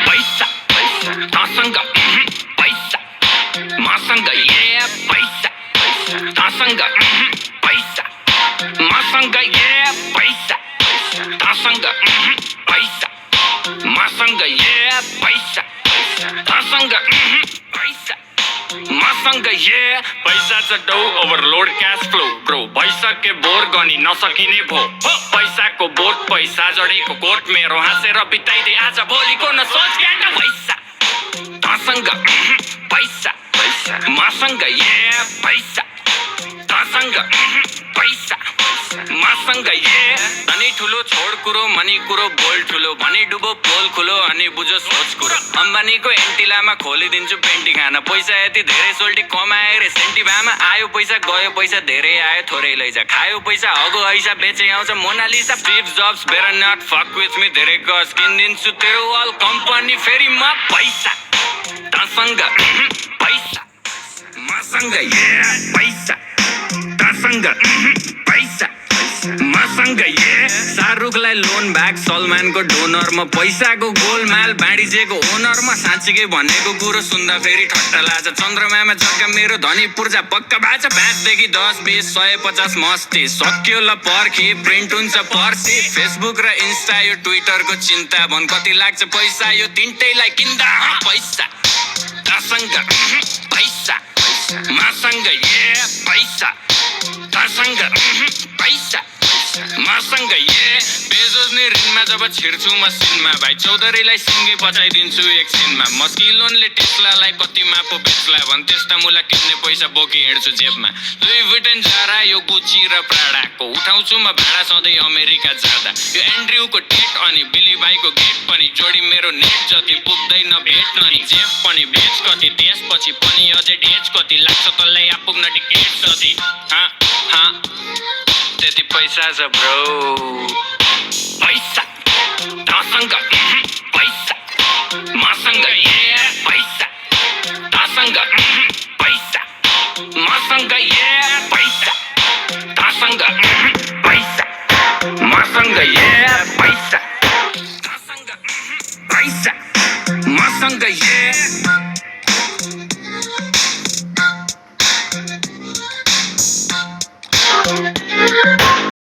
पैसा तसँग पैसा मसँग पैसा तसँग पैसा मसँग पैसा तसँग पैसा मसँग पैसा तसँग पैसा मसँग पैसा छ डौ ओभरलोड क्याश फ्लो ब्रो पैसा के बोर गनी नसकिने भो पैसाको बोट पैसा जडेको कोट मेरो हाँसेर बिताइदे आज भोलिको न सोच क्या पैसा तसँग पैसा मसँग पैसा तसँग पैसा मसँग धनी ठुलो छोड कुरो मनी कुरो बोल ठुलो भनी डुबो पोल खुलो अनि बुझो सोच कुरो अम्बानीको एन्टिलामा खोलिदिन्छु पेन्टी खाना पैसा यति धेरै सोल्टी कमाए रे सेन्टी भामा आयो पैसा गयो पैसा धेरै आयो थोरै लैजा खायो पैसा हगो ऐसा बेचे आउँछ Mona Lisa Steve Jobs better not fuck with me धेरै गस किनिदिन्छु तेरो अल कम्पनी फेरि म पैसा तसँग पैसा मसँग पैसा तसँग पैसा मसँग शाहरुखलाई लोन ब्याग सलमानको डोनरमा पैसाको गोलमाल बाँडिजेको ओनरमा साँच्चीकै भनेको कुरो सुन्दा फेरि ठट्टा लाग्छ चन्द्रमामा जग्गा मेरो धनी पूर्जा पक्का बाचा 5 देखि 10 20 150 मस्ती सक्यो ल पर्खी प्रिन्ट हुन्छ पर्सी फेसबुक र इन्स्टा यो ट्विटरको चिन्ता भन कति लाग्छ पैसा यो तिनटैलाई किन्दा पैसा तसँग पैसा मसँग पैसा तसँग पैसा मसँग बेजोजने ऋणमा जब छिर्छु म सिनमा भाइ चौधरीलाई सिङ्गे बचाइदिन्छु एकछिनमा मस्किलोनले टेस्लालाई कतिमा पो बेच्ला भन् त्यस्ता मुला किन्ने पैसा बोकी हिँड्छु जेबमा लुई भुइटन जारा यो गुची र प्राडाको उठाउँछु म भाडा सधैँ अमेरिका जाँदा यो एन्ड्रयुको टेट अनि बिली भाइको गेट पनि जोडी मेरो नेट जति पुग्दैन भेट्न नि जेफ पनि भेज कति त्यसपछि पनि अझै डेज कति लाग्छ तँलाई आपुग्न टिकेट जति त्यति पैसा छ ब्रो पैसा तसँग पैसा मसँग पैसा तसँग पैसा मसँग पैसा तसँग पैसा मसँग